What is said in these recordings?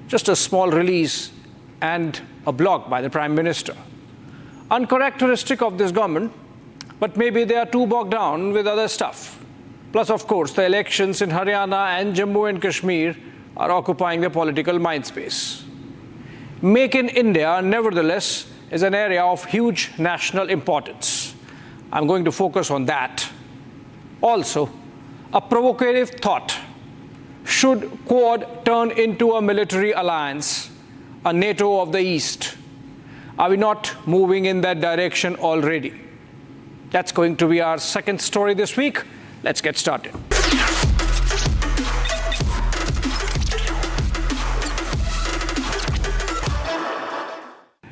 Just a small release and a blog by the Prime Minister. Uncharacteristic of this government, but maybe they are too bogged down with other stuff. Plus, of course, the elections in Haryana and Jammu and Kashmir are occupying the political mindspace. Make in India, nevertheless, is an area of huge national importance. I'm going to focus on that. Also, a provocative thought. Should Quad turn into a military alliance, a NATO of the East? Are we not moving in that direction already? That's going to be our second story this week. Let's get started.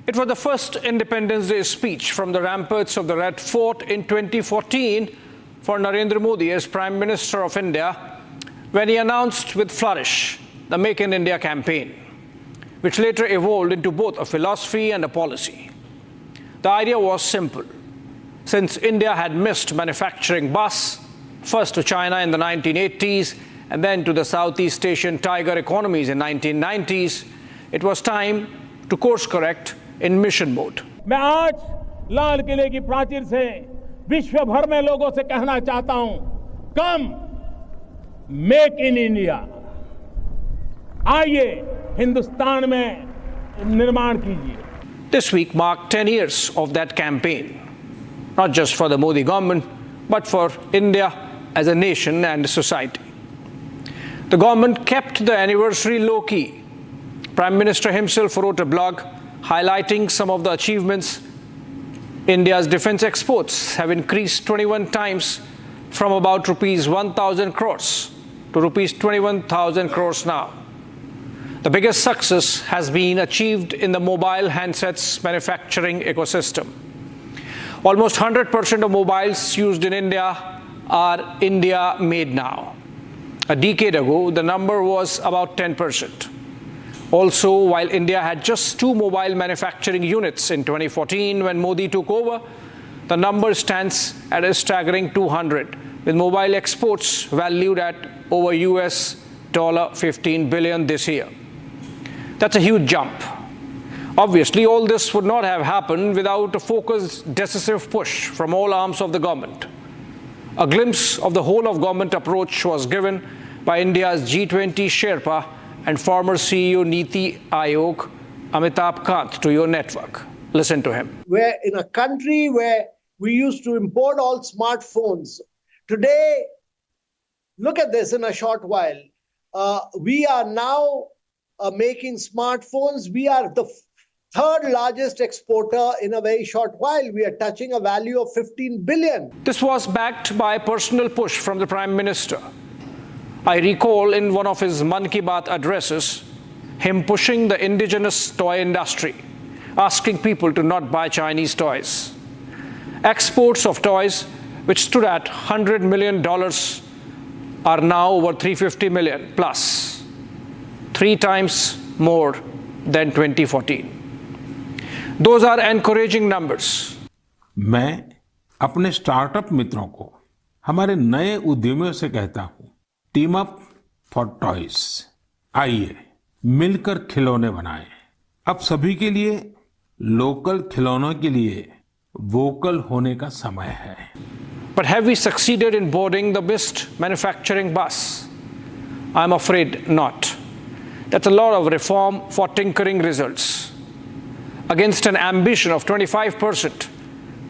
It was the first Independence Day speech from the ramparts of the Red Fort in 2014 for Narendra Modi as Prime Minister of India, when he announced with flourish the Make in India campaign, which later evolved into both a philosophy and a policy. The idea was simple. Since India had missed manufacturing bus, first to China in the 1980s and then to the Southeast Asian tiger economies in 1990s, it was time to course correct in mission mode. मैं आज लाल किले की प्राचीर से विश्व भर में लोगों से कहना चाहता हूं, कम मेक इन इंडिया, आइए हिंदुस्तान में निर्माण कीजिए. This week marked 10 years of that campaign, not just for the Modi government, but for India as a nation and a society. The government kept the anniversary low-key. Prime Minister himself wrote a blog highlighting some of the achievements. India's defense exports have increased 21 times from about rupees 1,000 crores to rupees 21,000 crores now. The biggest success has been achieved in the mobile handsets manufacturing ecosystem. Almost 100% of mobiles used in India are India-made now. A decade ago, the number was about 10%. Also, while India had just 2 mobile manufacturing units in 2014 when Modi took over, the number stands at a staggering 200, with mobile exports valued at over US $15 billion this year. That's a huge jump. Obviously, all this would not have happened without a focused, decisive push from all arms of the government. A glimpse of the whole of government approach was given by India's G20 Sherpa and former CEO Niti Aayog, Amitabh Kant, to your network. Listen to him. We're in a country where we used to import all smartphones. Today, look at this in a short while. We are now making smartphones. We are the third largest exporter in a very short while. We are touching a value of 15 billion. This was backed by a personal push from the Prime Minister. I recall in one of his Man Ki Baat addresses, him pushing the indigenous toy industry, asking people to not buy Chinese toys. Exports of toys, which stood at $100 million, are now over 350 million plus, 3 times more than 2014. Those are encouraging numbers. मैं अपने startup मित्रों को, हमारे नए उद्यमियों से कहता हूं, टीम अप फॉर टॉयज. आइए मिलकर खिलौने बनाएं. अब सभी के लिए लोकल खिलौनों के लिए वोकल होने का समय है. But have we succeeded in boarding the missed manufacturing bus? I'm afraid not. That's a lot of reform for tinkering results. Against an ambition of 25%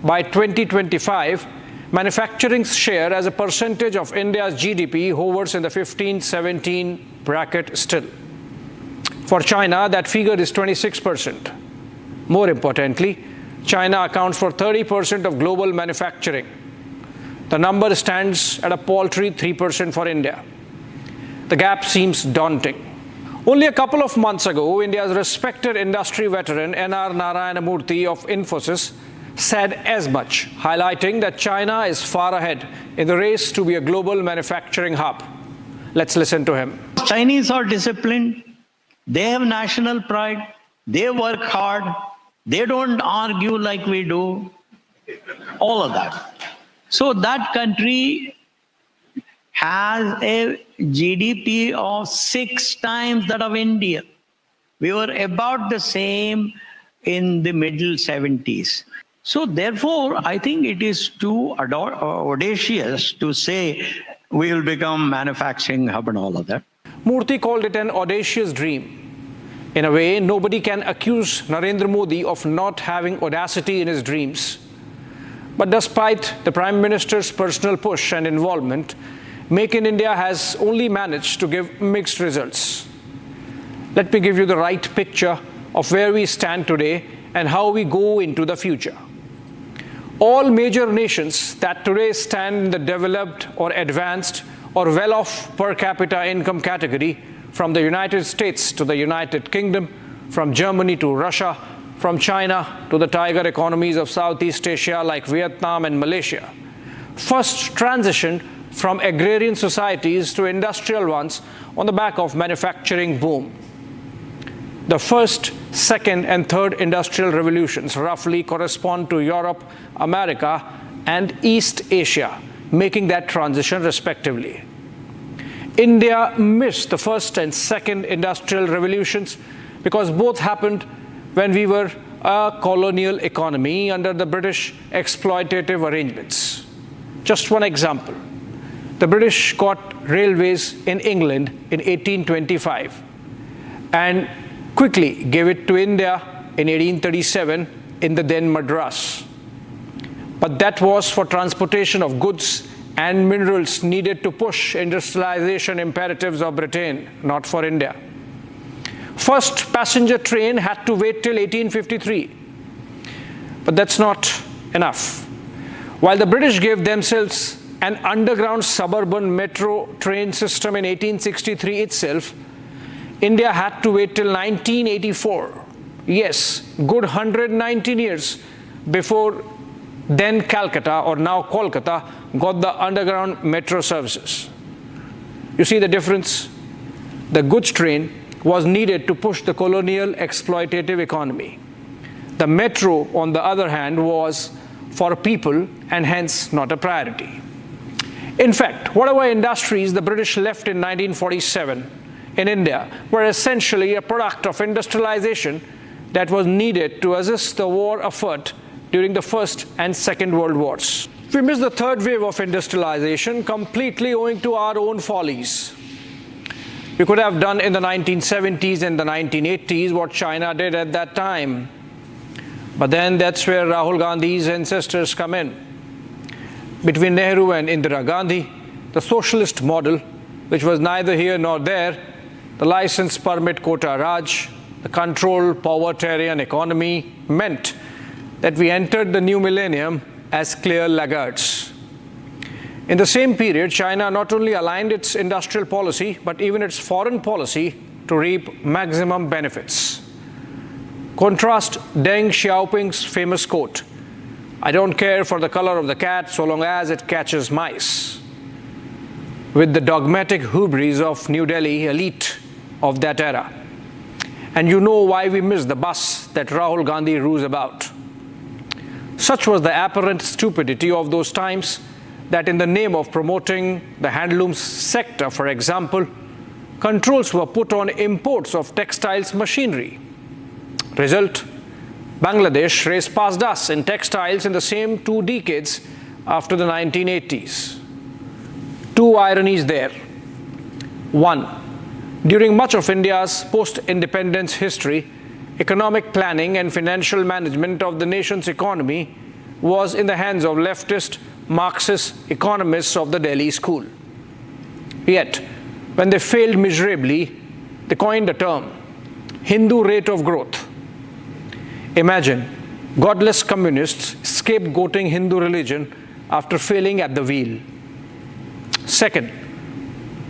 by 2025, manufacturing's share as a percentage of India's GDP hovers in the 15-17 bracket still. For China, that figure is 26%. More importantly, China accounts for 30% of global manufacturing. The number stands at a paltry 3% for India. The gap seems daunting. Only a couple of months ago, India's respected industry veteran N.R. Narayana Murthy of Infosys said as much, highlighting that China is far ahead in the race to be a global manufacturing hub. Let's listen to him. Chinese are disciplined. They have national pride. They work hard. They don't argue like we do. All of that. So that country has a GDP of 6 times that of India. We were about the same in the middle 70s. So therefore, I think it is too audacious to say we will become manufacturing hub and all of that. Murthy called it an audacious dream. In a way, nobody can accuse Narendra Modi of not having audacity in his dreams. But despite the Prime Minister's personal push and involvement, Make in India has only managed to give mixed results. Let me give you the right picture of where we stand today and how we go into the future. All major nations that today stand in the developed or advanced or well-off per capita income category, from the United States to the United Kingdom, from Germany to Russia, from China to the tiger economies of Southeast Asia like Vietnam and Malaysia, first transitioned from agrarian societies to industrial ones on the back of manufacturing boom. The first, second, and third industrial revolutions roughly correspond to Europe, America, and East Asia, making that transition respectively. India missed the first and second industrial revolutions because both happened when we were a colonial economy under the British exploitative arrangements. Just one example. The British got railways in England in 1825 and quickly gave it to India in 1837 in the then Madras. But that was for transportation of goods and minerals needed to push industrialization imperatives of Britain, not for India. First passenger train had to wait till 1853. But that's not enough. While the British gave themselves an underground suburban metro train system in 1863 itself, India had to wait till 1984. Yes, good 119 years before then Calcutta, or now Kolkata, got the underground metro services. You see the difference? The goods train was needed to push the colonial exploitative economy. The metro, on the other hand, was for people and hence not a priority. In fact, whatever industries the British left in 1947 in India were essentially a product of industrialization that was needed to assist the war effort during the First and Second World Wars. We missed the third wave of industrialization completely owing to our own follies. We could have done in the 1970s and the 1980s what China did at that time. But then that's where Rahul Gandhi's ancestors come in. Between Nehru and Indira Gandhi, the socialist model, which was neither here nor there, the license permit quota Raj, the controlled povertarian economy, meant that we entered the new millennium as clear laggards. In the same period, China not only aligned its industrial policy, but even its foreign policy to reap maximum benefits. Contrast Deng Xiaoping's famous quote, "I don't care for the color of the cat so long as it catches mice," with the dogmatic hubris of New Delhi elite of that era. And you know why we miss the bus that Rahul Gandhi rues about. Such was the apparent stupidity of those times that in the name of promoting the handlooms sector, for example, controls were put on imports of textiles machinery. Result, Bangladesh raced past us in textiles in the same 2 decades after the 1980s. Two ironies there. One, during much of India's post-independence history, economic planning and financial management of the nation's economy was in the hands of leftist Marxist economists of the Delhi school. Yet, when they failed miserably, they coined a term, Hindu rate of growth. Imagine godless communists scapegoating Hindu religion after failing at the wheel. Second,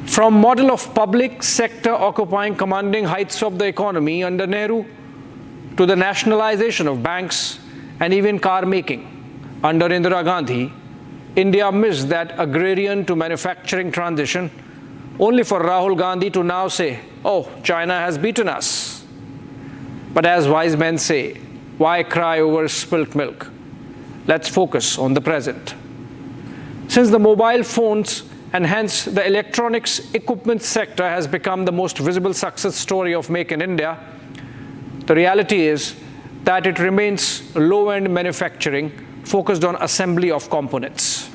from model of public sector occupying commanding heights of the economy under Nehru to the nationalization of banks and even car making under Indira Gandhi, India missed that agrarian to manufacturing transition, only for Rahul Gandhi to now say, "Oh, China has beaten us." But as wise men say, why cry over spilt milk? Let's focus on the present. Since the mobile phones and hence the electronics equipment sector has become the most visible success story of Make in India, The reality is that it remains low-end manufacturing focused on assembly of components.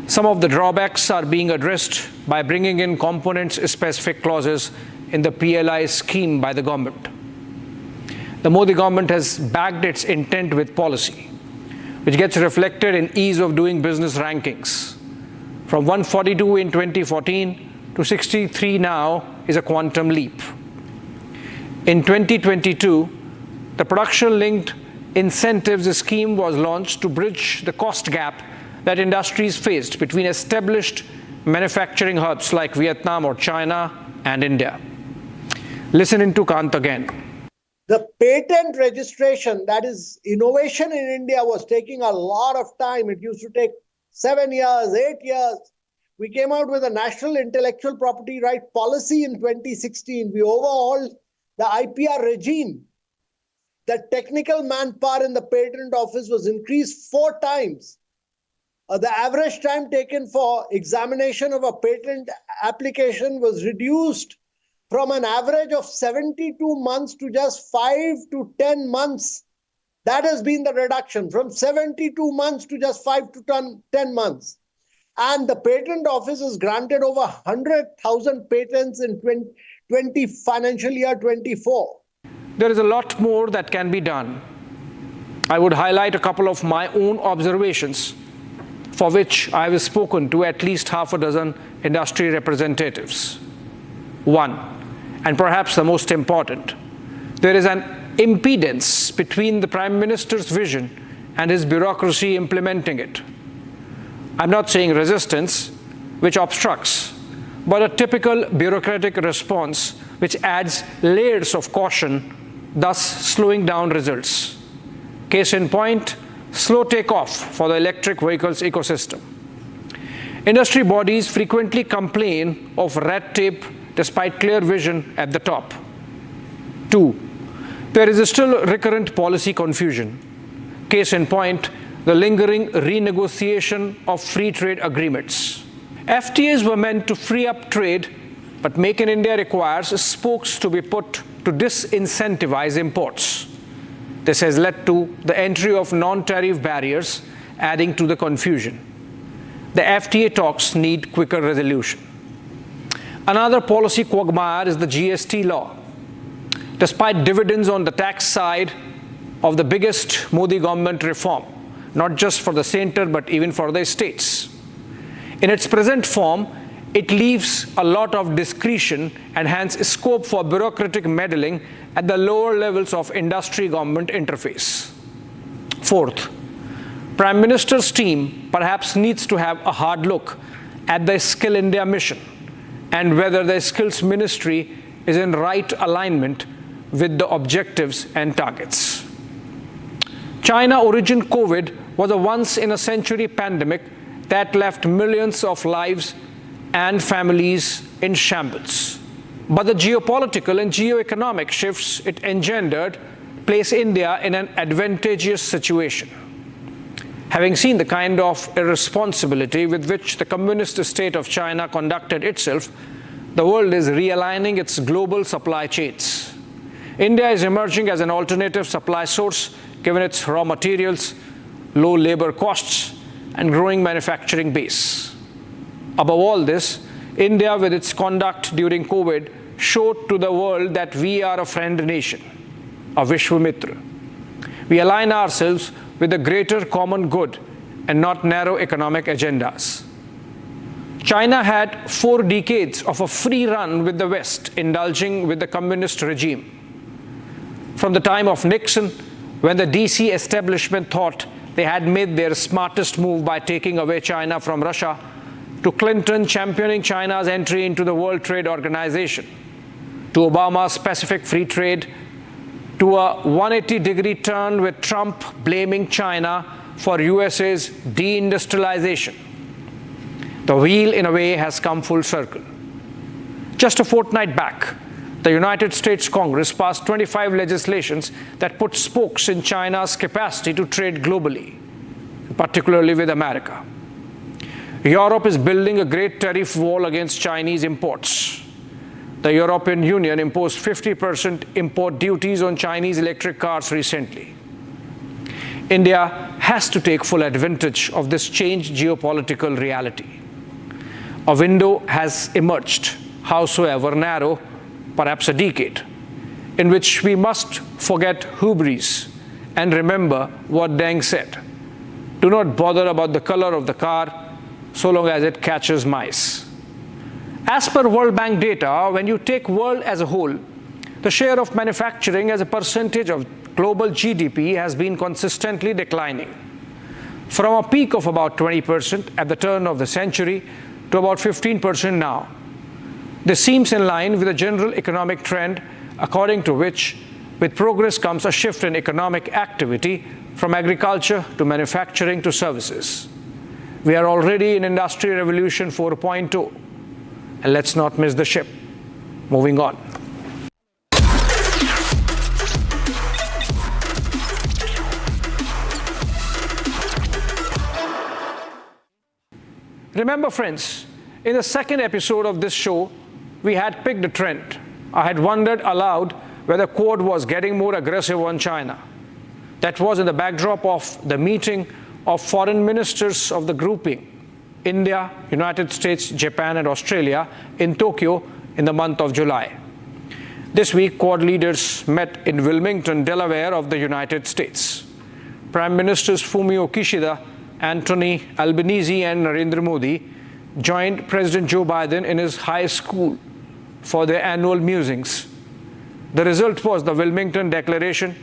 Some of the drawbacks are being addressed by bringing in components-specific clauses in the PLI scheme by the government. The Modi government has backed its intent with policy, which gets reflected in ease of doing business rankings. From 142 in 2014 to 63 now is a quantum leap. In 2022, the production-linked incentives scheme was launched to bridge the cost gap that industries faced between established manufacturing hubs like Vietnam or China and India. Listen into Kant again. The patent registration, that is innovation in India, was taking a lot of time. It used to take 7 years, 8 years. We came out with a national intellectual property right policy in 2016. We overhauled the IPR regime. The technical manpower in the patent office was increased 4 times. The average time taken for examination of a patent application was reduced from an average of 72 months to just 5 to 10 months. That has been the reduction, from 72 months to just 5 to 10 months. And the patent office has granted over 100,000 patents in financial year 24. There is a lot more that can be done. I would highlight a couple of my own observations for which I have spoken to at least half a dozen industry representatives. One, and perhaps the most important, there is an impedance between the Prime Minister's vision and his bureaucracy implementing it. I'm not saying resistance, which obstructs, but a typical bureaucratic response which adds layers of caution, thus slowing down results. Case in point, slow takeoff for the electric vehicles ecosystem. Industry bodies frequently complain of red tape despite clear vision at the top. 2, there is still recurrent policy confusion. Case in point, the lingering renegotiation of free trade agreements. FTAs were meant to free up trade, but Make in India requires spokes to be put to disincentivize imports. This has led to the entry of non-tariff barriers, adding to the confusion. The FTA talks need quicker resolution. Another policy quagmire is the GST law. Despite dividends on the tax side of the biggest Modi government reform, not just for the center, but even for the states. In its present form, it leaves a lot of discretion and hence scope for bureaucratic meddling at the lower levels of industry-government interface. Fourth, Prime Minister's team perhaps needs to have a hard look at the Skill India mission and whether the Skills Ministry is in right alignment with the objectives and targets. China origin COVID was a once-in-a-century pandemic that left millions of lives and families in shambles. But the geopolitical and geoeconomic shifts it engendered place India in an advantageous situation. Having seen the kind of irresponsibility with which the communist state of China conducted itself, the world is realigning its global supply chains. India is emerging as an alternative supply source given its raw materials, low labor costs, and growing manufacturing base. Above all this, India, with its conduct during COVID, showed to the world that we are a friend nation, a Vishwamitra. We align ourselves with the greater common good and not narrow economic agendas. China had 4 decades of a free run with the West, indulging with the communist regime. From the time of Nixon, when the DC establishment thought they had made their smartest move by taking away China from Russia, to Clinton championing China's entry into the World Trade Organization, to Obama's Pacific Free Trade, to a 180-degree turn with Trump blaming China for USA's deindustrialization. The wheel, in a way, has come full circle. Just a fortnight back, the United States Congress passed 25 legislations that put spokes in China's capacity to trade globally, particularly with America. Europe is building a great tariff wall against Chinese imports. The European Union imposed 50% import duties on Chinese electric cars recently. India has to take full advantage of this changed geopolitical reality. A window has emerged, howsoever narrow, perhaps a decade, in which we must forget hubris and remember what Deng said. Do not bother about the color of the car so long as it catches mice. As per World Bank data, when you take world as a whole, the share of manufacturing as a percentage of global GDP has been consistently declining, from a peak of about 20% at the turn of the century to about 15% now. This seems in line with the general economic trend, according to which, with progress comes a shift in economic activity from agriculture to manufacturing to services. We are already in Industrial Revolution 4.0, and let's not miss the ship. Moving on. Remember, friends, in the second episode of this show, we had picked a trend. I had wondered aloud whether Quad was getting more aggressive on China. That was in the backdrop of the meeting of foreign ministers of the grouping, India, United States, Japan, and Australia, in Tokyo in the month of July. This week, Quad leaders met in Wilmington, Delaware of the United States. Prime Ministers Fumio Kishida, Anthony Albanese, and Narendra Modi joined President Joe Biden in his high school for their annual musings. The result was the Wilmington Declaration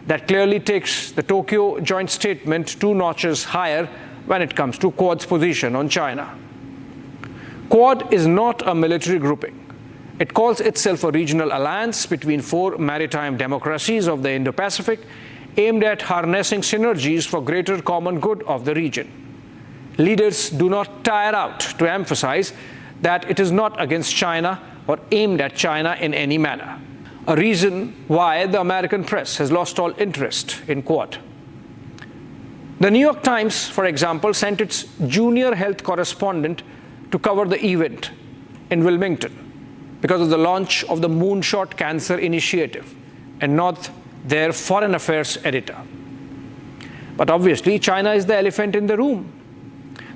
that clearly takes the Tokyo joint statement 2 notches higher when it comes to Quad's position on China. Quad is not a military grouping. It calls itself a regional alliance between 4 maritime democracies of the Indo-Pacific aimed at harnessing synergies for greater common good of the region. Leaders do not tire out to emphasize that it is not against China or aimed at China in any manner, a reason why the American press has lost all interest in Quad. The New York Times, for example, sent its junior health correspondent to cover the event in Wilmington because of the launch of the Moonshot Cancer Initiative, and not their foreign affairs editor. But obviously, China is the elephant in the room.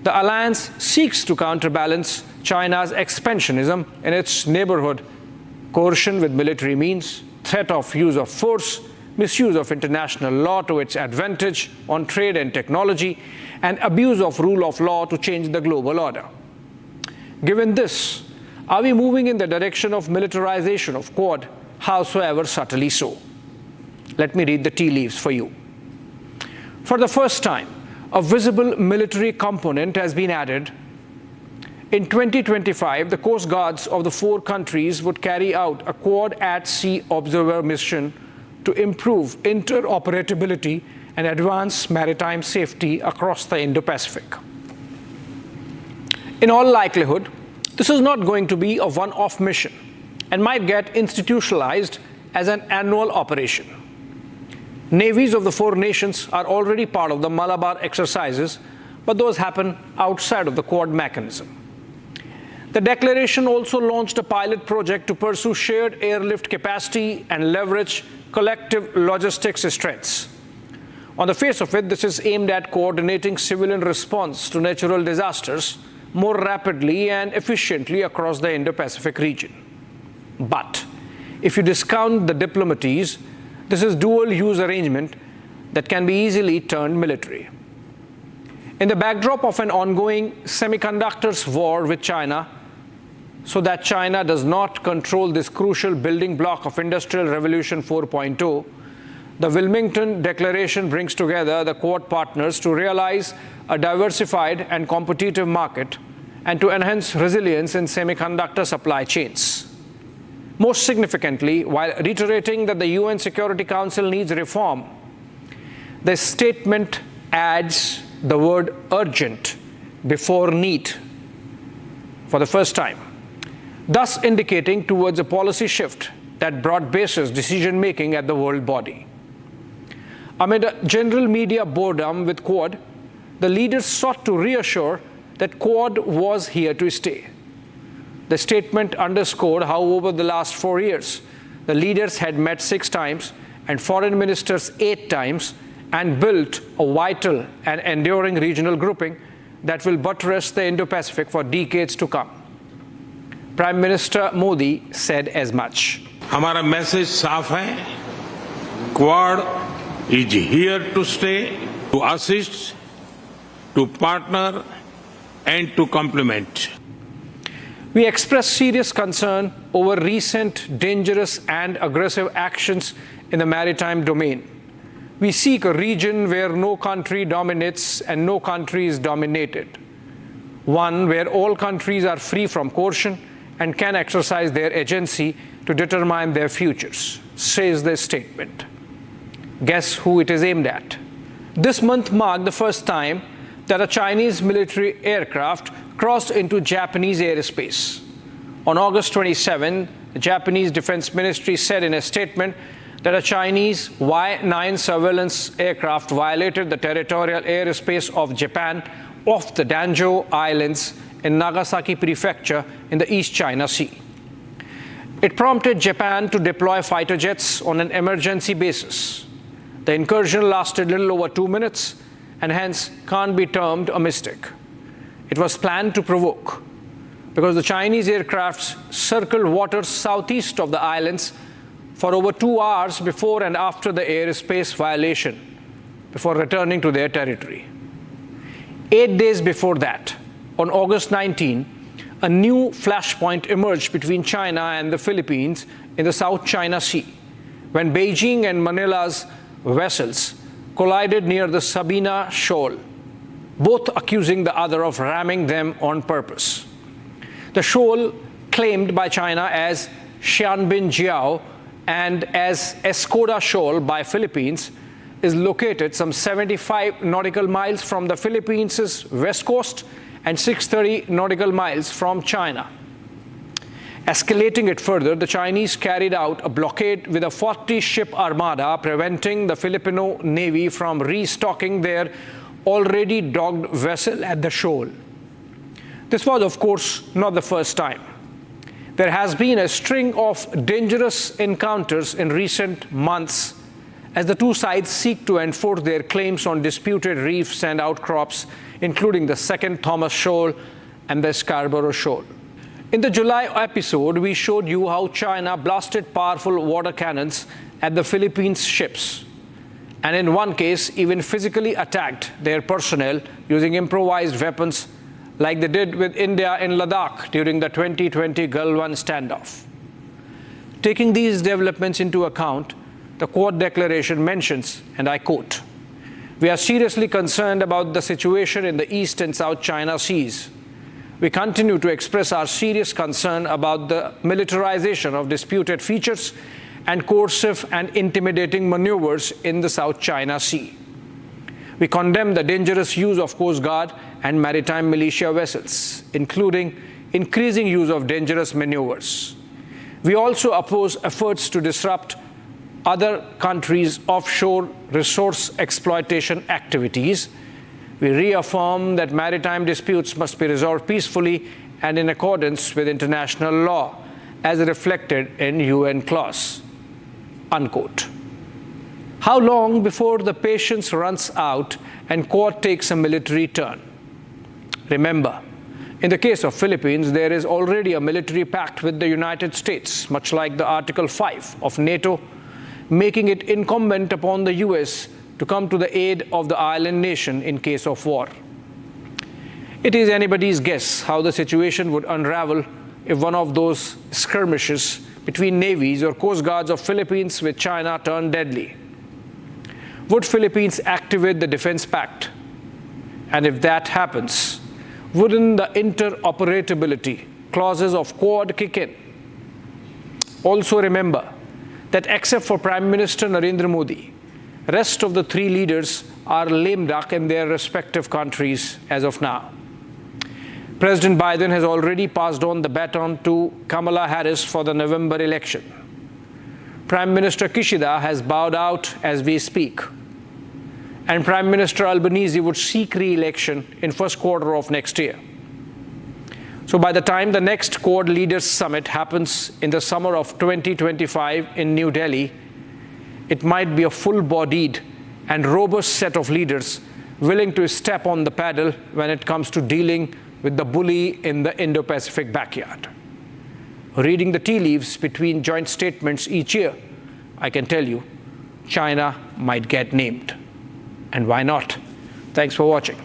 The alliance seeks to counterbalance China's expansionism in its neighborhood, coercion with military means, threat of use of force, misuse of international law to its advantage on trade and technology, and abuse of rule of law to change the global order. Given this, are we moving in the direction of militarization of Quad, howsoever subtly so? Let me read the tea leaves for you. For the first time, a visible military component has been added. In 2025, the Coast Guards of the 4 countries would carry out a Quad at-sea observer mission to improve interoperability and advance maritime safety across the Indo-Pacific. In all likelihood, this is not going to be a one-off mission and might get institutionalized as an annual operation. Navies of the 4 nations are already part of the Malabar exercises, but those happen outside of the Quad mechanism. The declaration also launched a pilot project to pursue shared airlift capacity and leverage collective logistics strengths. On the face of it, this is aimed at coordinating civilian response to natural disasters more rapidly and efficiently across the Indo-Pacific region. But if you discount the diplomats, this is dual-use arrangement that can be easily turned military. In the backdrop of an ongoing semiconductors war with China, so that China does not control this crucial building block of Industrial Revolution 4.0, the Wilmington Declaration brings together the Quad partners to realize a diversified and competitive market and to enhance resilience in semiconductor supply chains. Most significantly, while reiterating that the UN Security Council needs reform, the statement adds the word urgent before need for the first time, thus indicating towards a policy shift that broad-bases decision-making at the world body. Amid a general media boredom with Quad, the leaders sought to reassure that Quad was here to stay. The statement underscored how over the last 4 years, the leaders had met 6 times and foreign ministers 8 times and built a vital and enduring regional grouping that will buttress the Indo-Pacific for decades to come. Prime Minister Modi said as much. हमारा message साफ है, quad is here to stay, to assist, to partner and to complement. We express serious concern over recent dangerous and aggressive actions in the maritime domain. We seek a region where no country dominates and no country is dominated. One where all countries are free from coercion and can exercise their agency to determine their futures, says the statement. Guess who it is aimed at? This month marked the first time that a Chinese military aircraft crossed into Japanese airspace. On August 27, the Japanese Defense Ministry said in a statement that a Chinese Y-9 surveillance aircraft violated the territorial airspace of Japan off the Danjo Islands in Nagasaki Prefecture in the East China Sea. It prompted Japan to deploy fighter jets on an emergency basis. The incursion lasted little over 2 minutes and hence can't be termed a mistake. It was planned to provoke because the Chinese aircrafts circled waters southeast of the islands for over 2 hours before and after the airspace violation, before returning to their territory. 8 days before that, on August 19, a new flashpoint emerged between China and the Philippines in the South China Sea, when Beijing and Manila's vessels collided near the Sabina Shoal, both accusing the other of ramming them on purpose. The shoal, claimed by China as Xianbin Jiao and as Escoda Shoal by Philippines, is located some 75 nautical miles from the Philippines' west coast and 630 nautical miles from China. Escalating it further, the Chinese carried out a blockade with a 40-ship armada, preventing the Filipino Navy from restocking their already docked vessel at the shoal. This was, of course, not the first time. There has been a string of dangerous encounters in recent months as the two sides seek to enforce their claims on disputed reefs and outcrops, including the Second Thomas Shoal and the Scarborough Shoal. In the July episode, we showed you how China blasted powerful water cannons at the Philippines ships, and in one case even physically attacked their personnel using improvised weapons like they did with India in Ladakh during the 2020 Galwan standoff. Taking these developments into account, the Quad Declaration mentions, and I quote, "We are seriously concerned about the situation in the East and South China Seas. We continue to express our serious concern about the militarization of disputed features and coercive and intimidating maneuvers in the South China Sea. We condemn the dangerous use of Coast Guard and maritime militia vessels, including increasing use of dangerous maneuvers. We also oppose efforts to disrupt other countries' offshore resource exploitation activities. We reaffirm that maritime disputes must be resolved peacefully and in accordance with international law, as reflected in UN clause." Unquote. How long before the patience runs out and Quad takes a military turn? Remember, in the case of Philippines, there is already a military pact with the United States, much like the Article 5 of NATO, making it incumbent upon the US to come to the aid of the island nation in case of war. It is anybody's guess how the situation would unravel if one of those skirmishes between navies or coast guards of Philippines with China turned deadly. Would Philippines activate the defense pact? And if that happens, wouldn't the interoperability clauses of Quad kick in? Also remember that except for Prime Minister Narendra Modi, rest of the 3 leaders are lame duck in their respective countries as of now. President Biden has already passed on the baton to Kamala Harris for the November election. Prime Minister Kishida has bowed out as we speak. And Prime Minister Albanese would seek re-election in first quarter of next year. So by the time the next Quad Leaders Summit happens in the summer of 2025 in New Delhi, it might be a full-bodied and robust set of leaders willing to step on the paddle when it comes to dealing with the bully in the Indo-Pacific backyard. Reading the tea leaves between joint statements each year, I can tell you, China might get named. And why not? Thanks for watching.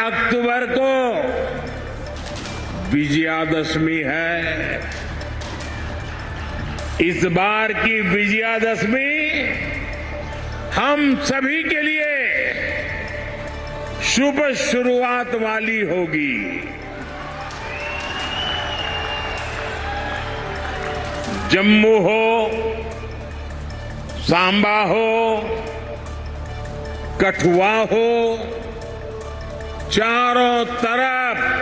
अक्टूबर को विजयादशमी है। इस बार की विजयादशमी हम सभी के लिए शुभ शुरुआत वाली होगी। जम्मू हो, सांबा हो, कठुआ हो, चारों तरफ